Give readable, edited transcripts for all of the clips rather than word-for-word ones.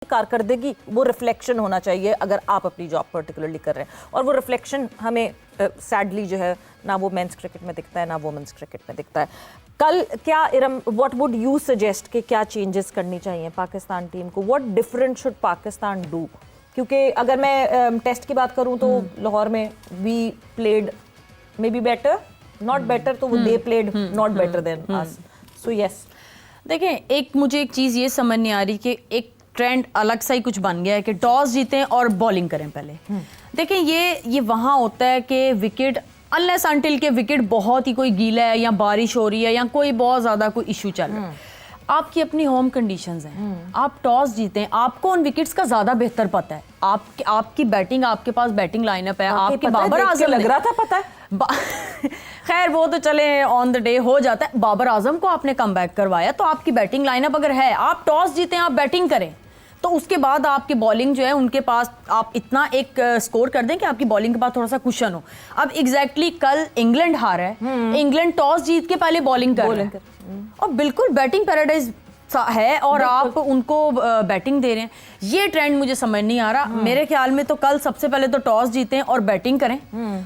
कारकर्दगी वो रिफ्लेक्शन होना चाहिए अगर आप अपनी जॉब पर्टिकुलरली कर रहे हैं, और वो रिफ्लेक्शन हमें सैडली जो है ना वो मेंस क्रिकेट में दिखता है ना वुमेन्स क्रिकेट में दिखता है। कल क्या Iram, what would you suggest कि क्या चेंजेस करनी चाहिए पाकिस्तान टीम को? What different should Pakistan do? क्योंकि अगर मैं टेस्ट की बात करूं तो लाहौर में we played maybe better, not better, तो they played not better than us. So yes, देखें, एक मुझे एक चीज़ ये समझ नहीं आ रही कि एक ट्रेंड अलग सा ही कुछ बन गया है कि टॉस जीतें और बॉलिंग करें पहले। देखें, ये वहाँ होता है कि विकेट अनलेस अनटिल के विकेट बहुत ही कोई गीला है या बारिश हो रही है या कोई बहुत ज़्यादा कोई इशू चल रहा है, आपकी अपनी होम कंडीशंस हैं, आप टॉस जीतें, आपको उन विकेट्स का ज़्यादा बेहतर पता है। आपकी बैटिंग, आपके पास बैटिंग लाइनअप है, आपके बाबर आजम लग रहा था पता है खैर वो तो चले ऑन द डे हो जाता है। बाबर आजम को आपने कम बैक करवाया, तो आपकी बैटिंग लाइनअप अगर है, आप टॉस जीतें, आप बैटिंग करें, तो उसके बाद आपकी बॉलिंग जो है उनके पास आप इतना एक स्कोर कर दें कि आपकी बॉलिंग के पास थोड़ा सा कुशन हो। अब एग्जैक्टली कल इंग्लैंड हारा है, इंग्लैंड टॉस जीत के पहले बॉलिंग कर रहा है और बिल्कुल बैटिंग पैराडाइज है और आप उनको बैटिंग दे रहे हैं। ये ट्रेंड मुझे समझ नहीं आ रहा। मेरे ख्याल में तो कल सबसे पहले तो टॉस जीतें और बैटिंग करें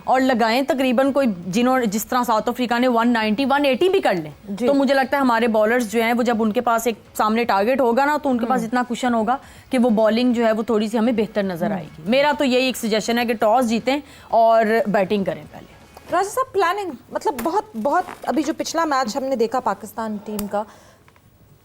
और लगाएं तकरीबन कोई जिस तरह साउथ अफ्रीका ने 190 180 भी कर लें, तो मुझे लगता है हमारे बॉलर्स जो हैं वो जब उनके पास एक सामने टारगेट होगा ना, तो उनके पास इतना कुशन होगा कि वो बॉलिंग जो है वो थोड़ी सी हमें बेहतर नजर आएगी। मेरा तो यही एक सजेशन है कि टॉस जीतें और बैटिंग करें पहले। राजा साहब, प्लानिंग मतलब बहुत अभी जो पिछला मैच हमने देखा पाकिस्तान टीम का,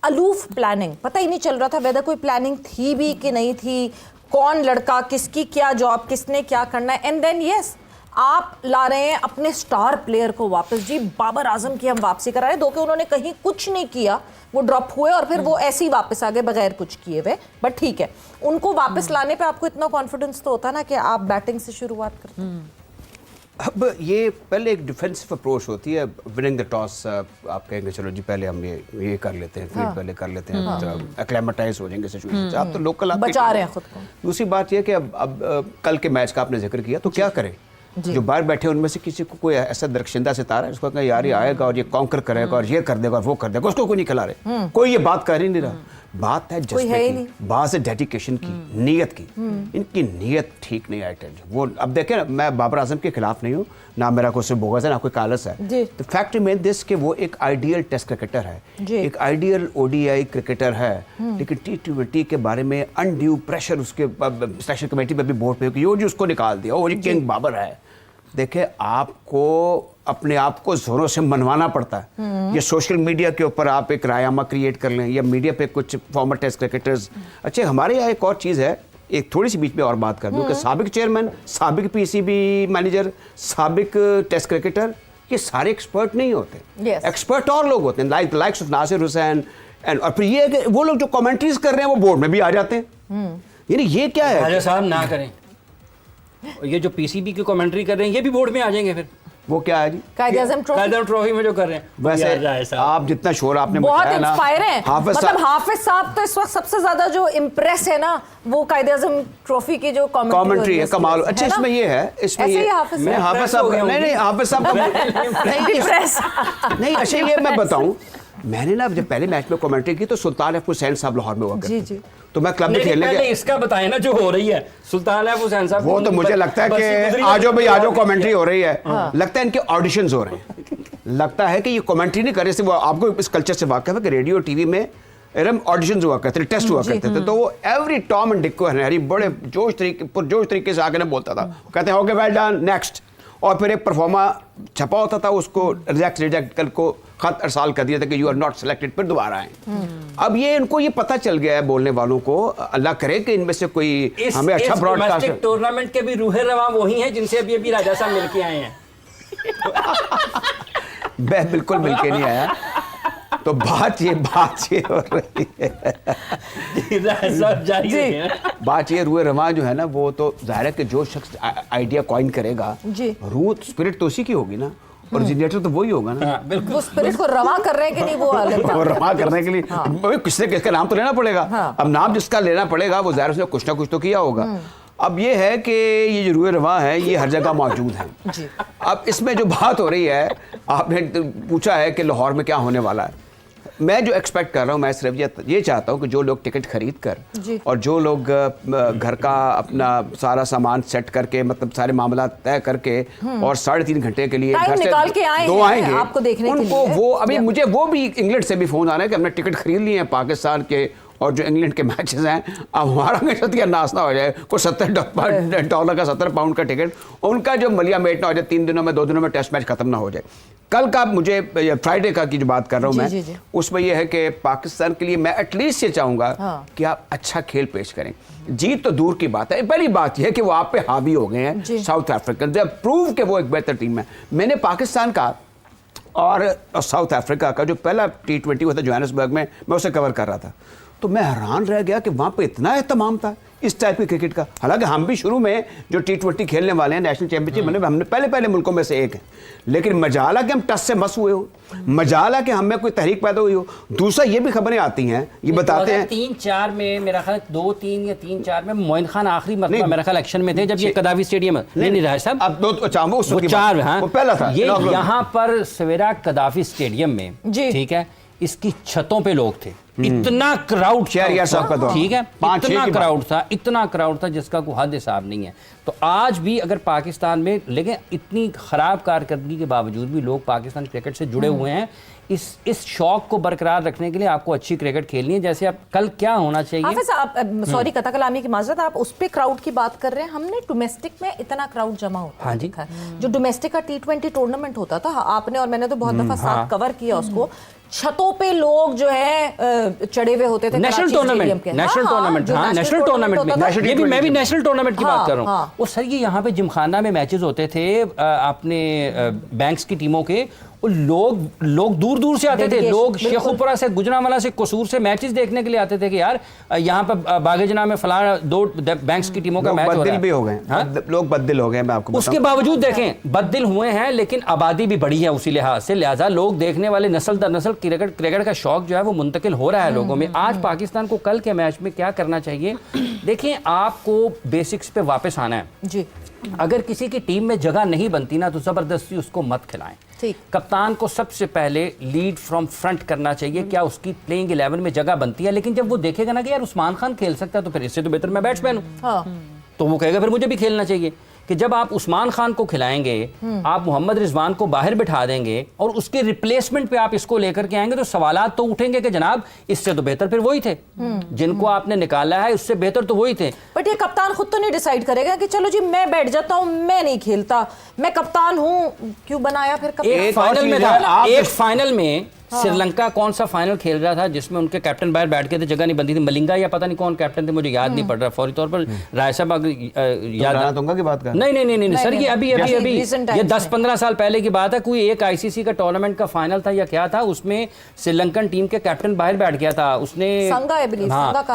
अलूफ प्लानिंग, पता ही नहीं चल रहा था वेदर कोई प्लानिंग थी भी कि नहीं थी, कौन लड़का किसकी क्या जॉब, किसने क्या करना है। एंड देन यस, आप ला रहे हैं अपने स्टार प्लेयर को वापस। जी, बाबर आजम की हम वापसी करा रहे हैं, दो कि उन्होंने कहीं कुछ नहीं किया, वो ड्रॉप हुए और फिर वो ऐसे ही वापस आ गए बगैर कुछ किए हुए, बट ठीक है, उनको वापस लाने पे आपको इतना कॉन्फिडेंस तो होता ना कि आप बैटिंग से शुरुआत करते हैं। अब ये पहले एक डिफेंसिव अप्रोच होती है, विनिंग द टॉस। आप कहेंगे चलो जी पहले हम ये कर लेते हैं, फील्ड पहले कर लेते हैं, एक्लेमेटाइज हो जाएंगे सिचुएशन से। आप तो लोकल बचा रहे हैं खुद को। दूसरी बात यह कि अब कल के मैच का आपने जिक्र किया, तो क्या करें? जो बाहर बैठे उनमें से किसी को कोई ऐसा दरख्शिंदा सितारा है उसको यार ये आएगा और ये कॉन्कर करेगा और ये कर देगा और वो कर देगा, उसको कोई नहीं खिला रहे, कोई ये बात कर ही नहीं रहा। बात है जज्बे की, बात है डेडिकेशन की, नीयत की। इनकी नीयत ठीक नहीं आई। वो अब देखें ना, मैं बाबर आजम के खिलाफ नहीं हूँ, ना मेरा कोई बोगस है ना कोई कालस है। तो फैक्ट रिमेन दिस कि वो एक आइडियल टेस्ट क्रिकेटर है, एक आइडियल ओडीआई क्रिकेटर है, लेकिन T20 के बारे में अनड्यू प्रेशर उसके सिलेक्शन कमेटी पे भी बोर्ड पे यो जी उसको निकाल दिया, वो जी किंग बाबर है। देखे, आपको अपने आप को जोरों से मनवाना पड़ता है। ये सोशल मीडिया के ऊपर आप एक रायनामा क्रिएट कर लें या मीडिया पे कुछ फॉर्मर टेस्ट क्रिकेटर्स। अच्छा, हमारे यहाँ एक और चीज़ है, एक थोड़ी सी बीच में और बात कर दूं कि साबिक चेयरमैन, साबिक पीसीबी मैनेजर, साबिक टेस्ट क्रिकेटर, ये सारे एक्सपर्ट नहीं होते। एक्सपर्ट और लोग होते हैं, लाइक्स ऑफ नासिर हुसैन। और फिर ये कि वो लोग जो कमेंट्रीज कर रहे हैं वो बोर्ड में भी आ जाते हैं। यानी ये क्या है? राजा साहब ना करें, ये जो पीसीबी की कमेंट्री कर रहे हैं ये भी बोर्ड में आ जाएंगे। फिर वो क्या है जी? कायदे-ए-आज़म ट्रॉफी में जो कर रहे हैं। वैसे आप जितना शोर आपने बहुत मचाया ना, इंस्पायर हैं, मतलब हाफिज साहब तो इस वक्त सबसे ज्यादा जो इम्प्रेस है ना, वो कायदे-ए-आज़म ट्रॉफी की जो कमेंट्री है, कमाल। अच्छा, इसमें ये है, इसमें ये मैं हाफिज साहब नहीं हाफिज साहब नहीं। अच्छा, ये मैं बताऊं, मैंने ना जब पहले मैच में कमेंट्री की तो सुल्तान एफ हुसैन साहब लाहौर में हुआ करते थे। तो मैं क्लब में खेलने के इसका बताएं ना जो हो रही है सुल्तान एफ हुसैन साहब, वो तो मुझे लगता है कि आजो भाई आजो कमेंट्री हो रही है। लगता है इनके ऑडिशंस हो रहे हैं, लगता है कि ये कमेंट्री नहीं कर रहे। वो आपको इस कल्चर से वाकिफ है कि रेडियो टीवी में ऑडिशंस हुआ करते थे, टेस्ट हुआ करते थे, तो वो एवरी टॉम एंड डिक को हरी बड़े पुरजोश तरीके से आके बोलता था, कहते हैं ओके वेल डन नेक्स्ट, और फिर एक परफॉर्मा छपा होता था, उसको रिजेक्ट कल को खत अरसाल कर दिया था कि यू आर नॉट सिलेक्टेड, फिर दोबारा आए। अब ये इनको ये पता चल गया है बोलने वालों को, अल्लाह करे कि इनमें से कोई हमें अच्छा ब्रॉडकास्ट। टूर्नामेंट के भी रूहे रवा वही हैं जिनसे अभी अभी राजा साहब मिलके आए हैं। मैं बिल्कुल मिलके नहीं आया। तो बात ये हो रही है बात ये रूह रवां जो है ना, वो तो जाहिर है कि जो शख्स आइडिया कॉइन करेगा, रूह स्पिरिट तो उसी की होगी ना, ओरिजिनेटर तो वही होगा ना। वो स्पिरिट को रवा कर रहे हैं कि नहीं, वो अलग बात है। वो रवा करने के लिए किसका नाम तो लेना पड़ेगा। अब नाम जिसका लेना पड़ेगा वो जाहिर उसने कुछ ना कुछ तो किया होगा। अब ये है कि ये जो रूह रवां है ये हर जगह मौजूद है। अब इसमें जो बात हो रही है, आपने पूछा है कि लाहौर में क्या होने वाला है। मैं जो एक्सपेक्ट कर रहा हूँ, मैं सिर्फ ये चाहता हूँ कि जो लोग टिकट खरीद कर जी। और जो लोग घर का अपना सारा सामान सेट करके, मतलब सारे मामला तय करके और 3.5 घंटे के लिए टाइम घर से निकाल के आए दो हैं आएंगे आपको देखने के उनको लिए। वो अभी मुझे वो भी इंग्लैंड से भी फोन आ रहा है कि हमने टिकट खरीद लिए हैं पाकिस्तान के और जो इंग्लैंड के मैचेस हैं, अब हमारा मेरे साथ क्या नाश्ता हो जाए, कोई $70 का 70 पाउंड का टिकट, उनका जो मलिया मेट ना हो जाए, 3 दिनों में 2 दिनों में टेस्ट मैच खत्म ना हो जाए। कल का मुझे फ्राइडे का की जो बात कर रहा हूँ जी, मैं, जी, जी। उसमें यह है कि पाकिस्तान के लिए मैं एटलीस्ट ये चाहूंगा कि आप अच्छा खेल पेश करें। जीत तो दूर की बात है, पहली बात यह है कि वो आप पे हावी हो गए हैं साउथ अफ्रीकन, जब प्रूव के वो एक बेहतर टीम है। मैंने पाकिस्तान का और साउथ अफ्रीका का जो पहला T20 हुआ था जोहानिसबर्ग में, मैं उसे कवर कर रहा था, तो मैं हैरान रह गया कि वहाँ पे इतना एहतमाम था इस टाइप के क्रिकेट का। हालांकि हम भी शुरू में जो T20 खेलने वाले हैं नेशनल चैंपियनशिप, हमने पहले मुल्कों में से एक है, लेकिन मजाला कि हम टस से मस हुए हो, मजाला कि हमें कोई तहरीक पैदा हुई हो। दूसरा ये भी खबरें आती हैं, ये बताते हैं 3-4 में मेरा ख्याल 2-3 या 3-4 में मोइन खान आखिरी मरतबा मेरा ख्याल एक्शन में थे जब ये कदावी स्टेडियम है। नहीं रहा साहब, अब दो उस वक्त की चार बात, हाँ वो पहला था ये यहाँ पर सवेरा कदाफी स्टेडियम में, जी। ठीक है, इसकी छतों पे लोग थे, इतना क्राउड शहरियार साहब का दौर, ठीक है, 5-6 इतना की क्राउड था जिसका कोई हद हिसाब नहीं है। तो आज भी अगर पाकिस्तान में, लेकिन इतनी खराब कारकर्दगी के बावजूद भी लोग पाकिस्तान क्रिकेट से जुड़े हुए हैं। इस शौक को बरकरार रखने के लिए आपको अच्छी क्रिकेट खेलनी है। जैसे अब कल क्या होना चाहिए, हाफिज आप सॉरी कथा कलामी की माजरत, आप उस पे क्राउड की बात कर रहे हैं, हमने डोमेस्टिक में इतना क्राउड जमा होता हाँ जी। देखा है। जो डोमेस्टिक का T20 टूर्नामेंट होता था, आपने और मैंने तो बहुत दफा साथ कवर किया उसको, छतों पे लोग जो है चढ़े हुए होते थे नेशनल टूर्नामेंट, नेशनल टूर्नामेंट, हाँ नेशनल टूर्नामेंट में, ये भी मैं भी नेशनल टूर्नामेंट की बात कर रहा हूँ। और सर ये यहाँ पे जिमखाना में मैचेस होते थे अपने बैंक्स की टीमों के, और लोग दूर दूर से आते थे, लोग शेखुपुरा से, गुजरांवाला से, कसूर से मैचेस देखने के लिए आते थे कि यार यहाँ पर बागेजना में फलाना 2 बैंक्स की टीमों का मैच हो रहा है। भी हो गए, लोग बददिल हो गए, मैं आपको उसके बावजूद देखें बददिल हुए हैं, लेकिन आबादी भी बढ़ी है उसी लिहाज से, लिहाजा लोग देखने वाले नस्ल दर नस्ल क्रिकेट का शौक जो है वो मुंतकिल हो रहा है लोगों में। आज पाकिस्तान को कल के मैच में क्या करना चाहिए, देखें आपको बेसिक्स पे वापस आना है जी। अगर किसी की टीम में जगह नहीं बनती ना तो जबरदस्ती उसको मत खिलाएं। ठीक। कप्तान को सबसे पहले लीड फ्रॉम फ्रंट करना चाहिए, क्या उसकी प्लेइंग 11 में जगह बनती है। लेकिन जब वो देखेगा ना कि यार उस्मान खान खेल सकता है तो फिर इससे तो बेहतर मैं बैट्समैन हूं, तो वो कहेगा फिर मुझे भी खेलना चाहिए। कि जब आप उस्मान खान को खिलाएंगे, आप मोहम्मद रिजवान को बाहर बिठा देंगे और उसके रिप्लेसमेंट पे आप इसको लेकर के आएंगे, तो सवालात तो उठेंगे कि जनाब इससे तो बेहतर फिर वही थे, जिनको आपने निकाला है उससे बेहतर तो वही थे। बट ये कप्तान खुद तो नहीं डिसाइड करेगा कि चलो जी मैं बैठ जाता हूं, मैं नहीं खेलता, मैं कप्तान हूं, क्यों बनाया फिर कप्तान? एक फाइनल में था, एक फाइनल में श्रीलंका कौन सा फाइनल खेल रहा था जिसमें उनके कैप्टन बाहर बैठ के थे, जगह नहीं बनती थी, मलिंगा या पता नहीं कौन कैप्टन थे, मुझे याद नहीं पड़ रहा फौरी तौर पर। राय साहब याद दूंगा की बात कर, नहीं सर, ये अभी ये 10-15 साल पहले की बात है। कोई एक आईसीसी का टूर्नामेंट का फाइनल था या क्या था, उसमें श्रीलंकन टीम के कैप्टन बाहर बैठ गया था, उसने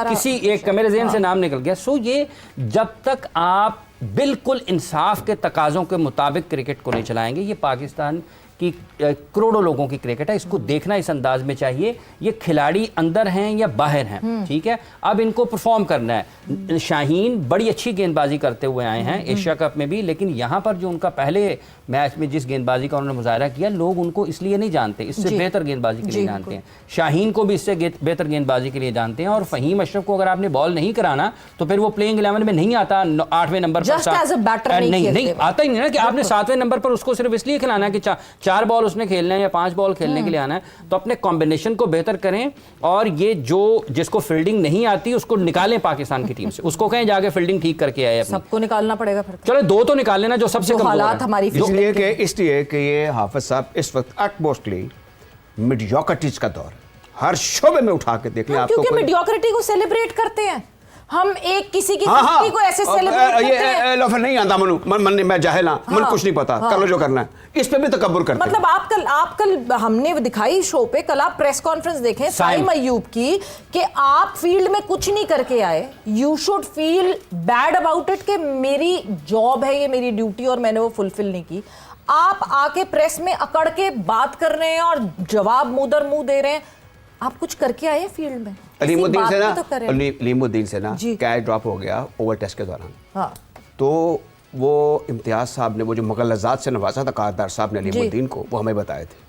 किसी एक मेरे ज़हन से नाम निकल गया। सो ये जब तक आप बिल्कुल इंसाफ के तकाजों के मुताबिक क्रिकेट को नहीं चलाएंगे, ये पाकिस्तान कि करोड़ों लोगों की क्रिकेट है, इसको देखना इस अंदाज में चाहिए। ये खिलाड़ी अंदर हैं या बाहर हैं, ठीक है, अब इनको परफॉर्म करना है। शाहीन बड़ी अच्छी गेंदबाजी करते हुए आए हैं एशिया कप में भी, लेकिन यहाँ पर जो उनका पहले मैच में जिस गेंदबाजी का उन्होंने मुजाहरा किया, लोग उनको इसलिए नहीं जानते, इससे बेहतर गेंदबाजी के लिए जानते हैं। शाहीन को भी इससे बेहतर गेंदबाजी के लिए जानते हैं। और फहीम अशरफ को अगर आपने बॉल नहीं कराना तो फिर वो प्लेइंग 11 में नहीं आता, 8वें नंबर पर नहीं आता ही नहीं ना, कि आपने 7वें नंबर पर उसको सिर्फ इसलिए खिलाना है कि 4 बॉल उसने खेलना है या 5 बॉल खेलने के लिए आना है। तो अपने कॉम्बिनेशन को बेहतर करें, और ये जो जिसको फील्डिंग नहीं आती उसको निकालें पाकिस्तान की टीम से, उसको कहें जाके फील्डिंग ठीक करके आए। सबको निकालना पड़ेगा फिर, चलो 2 तो निकाल लेना जो सबसे कम हालात हमारी, इसलिए कि ये हाफिज साहब इस वक्त अटमोस्टली मीडियोक्रिटीज का दौर है, हर शोबे में उठा के देख लें आपको, क्योंकि मीडियोक्रिटी को सेलिब्रेट करते हैं हम, एक किसी की सख्ती को ऐसे सेलिब्रेट करते हैं। लो फिर नहीं आता मनु, मन मैं जाहिल हां, मन कुछ नहीं पता, कर लो जो करना है, इस पे भी तकब्बुर करते हैं। मतलब आप कल हमने दिखाई शो पे, कल आप प्रेस कॉन्फ्रेंस देखें साइम अय्यूब की, कि आप फील्ड में कुछ नहीं करके आए, you should feel bad about it, कि मेरी जॉब है, ये मेरी ड्यूटी और मैंने वो फुलफिल नहीं की। आप आके प्रेस में अकड़ के बात कर रहे हैं और जवाब मुंह मुंह दे रहे हैं। आप कुछ करके आए फील्ड में? अलीमुद्दीन से ना कैच ड्रॉप हो गया ओवर टेस्ट के दौरान, हाँ। तो वो इम्तियाज साहब ने वो जो मुगल आजाद से नवाजा था कारदार साहब ने अलीमुद्दीन को, वो हमें बताए थे